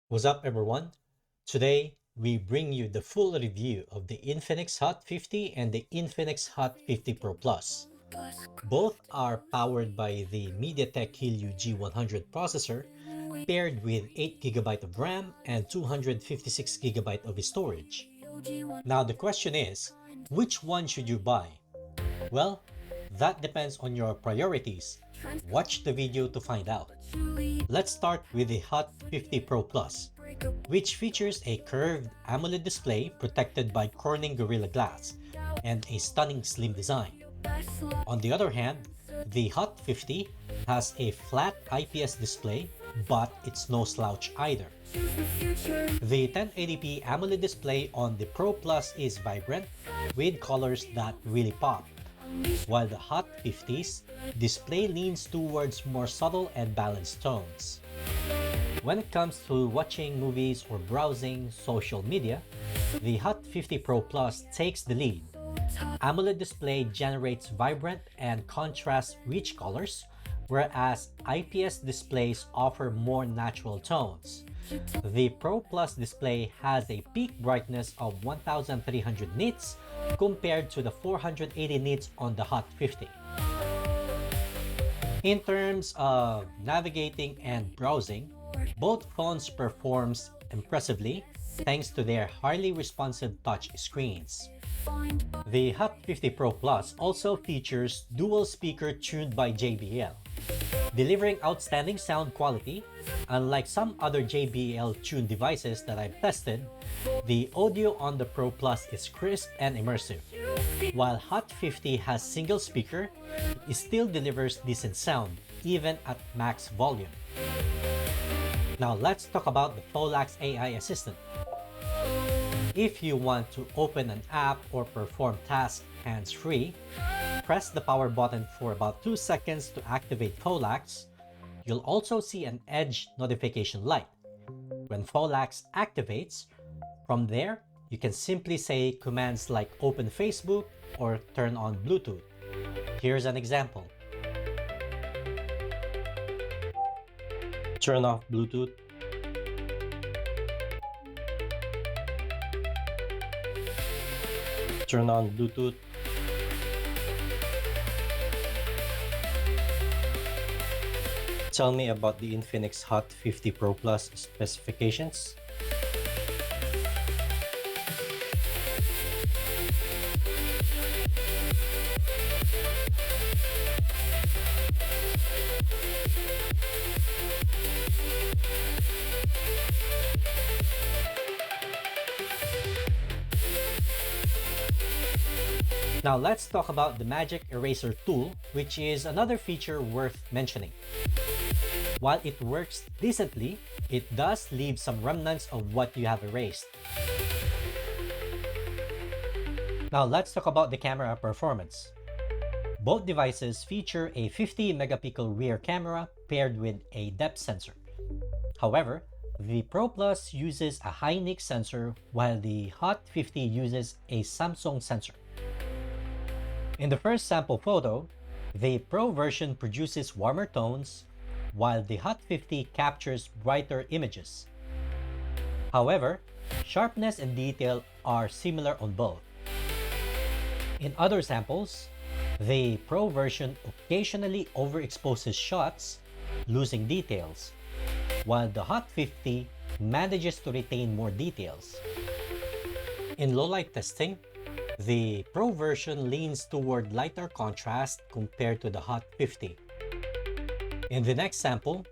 What's up, everyone? Today, we bring you the full review of the Infinix Hot 50 and the Infinix Hot 50 Pro Plus. Both are powered by the MediaTek Helio G100 processor paired with 8 GB of RAM and 256 GB of storage. Now, the question is, which one should you buy? Well, that depends on your priorities. Watch the video to find out. Let's start with the Hot 50 Pro Plus, which features a curved AMOLED display protected by Corning Gorilla Glass and a stunning slim design. On the other hand, the Hot 50 has a flat IPS display, but it's no slouch either. The 1080p AMOLED display on the Pro Plus is vibrant with colors that really pop, while the Hot 50's display leans towards more subtle and balanced tones. When it comes to watching movies or browsing social media, the Hot 50 Pro Plus takes the lead. AMOLED display generates vibrant and contrast-rich colors, whereas IPS displays offer more natural tones. The Pro Plus display has a peak brightness of 1300 nits compared to the 480 nits on the Hot 50. In terms of navigating and browsing, both phones performs impressively thanks to their highly responsive touch screens. The Hot 50 Pro Plus also features dual speaker tuned by JBL, delivering outstanding sound quality. Unlike some other JBL tuned devices that I've tested, the audio on the Pro Plus is crisp and immersive. While Hot 50 has single speaker, it still delivers decent sound, even at max volume. Now let's talk about the Folax AI Assistant. If you want to open an app or perform tasks hands-free, press the power button for about 2 seconds to activate Folax. You'll also see an edge notification light. When Folax activates, from there, you can simply say commands like open Facebook or turn on Bluetooth. Here's an example. Turn off Bluetooth. Turn on Bluetooth. Tell me about the Infinix Hot 50 Pro Plus specifications. Now let's talk about the Magic Eraser tool, which is another feature worth mentioning. While it works decently, it does leave some remnants of what you have erased. Now let's talk about the camera performance. Both devices feature a 50 megapixel rear camera paired with a depth sensor. However, the Pro Plus uses a Hynix sensor while the Hot 50 uses a Samsung sensor. In the first sample photo, the Pro version produces warmer tones, while the Hot 50 captures brighter images. However, sharpness and detail are similar on both. In other samples, the Pro version occasionally overexposes shots, losing details, while the Hot 50 manages to retain more details. In low-light testing, the Pro version leans toward lighter contrast compared to the Hot 50. In the next sample,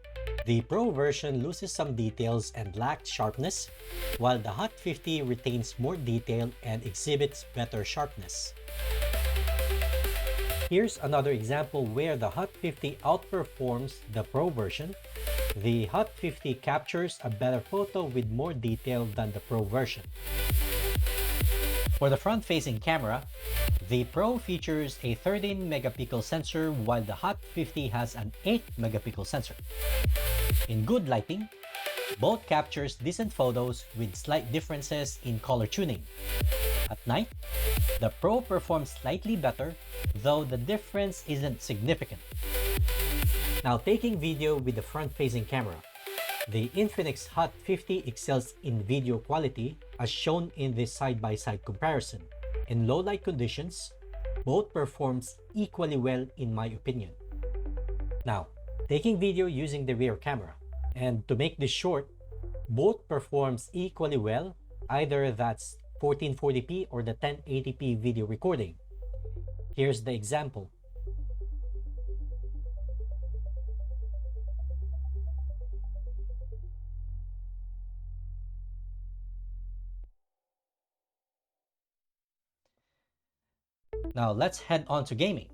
the Pro version loses some details and lacks sharpness, while the Hot 50 retains more detail and exhibits better sharpness. Here's another example where the Hot 50 outperforms the Pro version. The Hot 50 captures a better photo with more detail than the Pro version. For the front-facing camera, the Pro features a 13 megapixel sensor while the Hot 50 has an 8 megapixel sensor. In good lighting, both captures decent photos with slight differences in color tuning. At night, the Pro performs slightly better, though the difference isn't significant. Now taking video with the front-facing camera. The Infinix Hot 50 excels in video quality as shown in this side-by-side comparison. In low light conditions, both performs equally well in my opinion. Now, taking video using the rear camera. And to make this short, both performs equally well, either that's 1440p or the 1080p video recording. Here's the example. Now let's head on to gaming.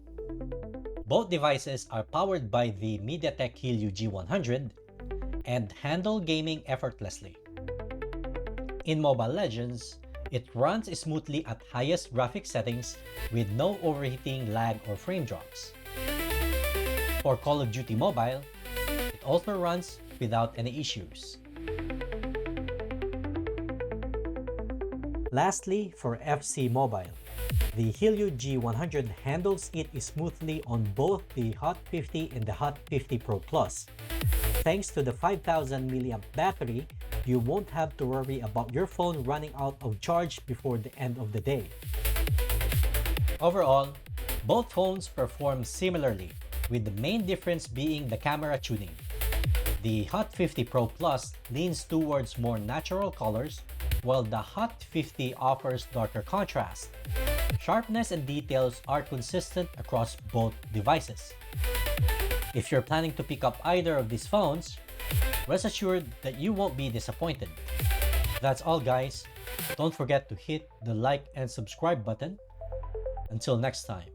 Both devices are powered by the MediaTek Helio G100 and handle gaming effortlessly. In Mobile Legends, it runs smoothly at highest graphic settings with no overheating, lag, or frame drops. For Call of Duty Mobile, it also runs without any issues. Lastly, for FC Mobile, the Helio G100 handles it smoothly on both the Hot 50 and the Hot 50 Pro Plus. Thanks to the 5000 mAh battery, you won't have to worry about your phone running out of charge before the end of the day. Overall, both phones perform similarly, with the main difference being the camera tuning. The Hot 50 Pro Plus leans towards more natural colors, while the Hot 50 offers darker contrast. Sharpness and details are consistent across both devices. If you're planning to pick up either of these phones, rest assured that you won't be disappointed. That's all, guys. Don't forget to hit the like and subscribe button. Until next time.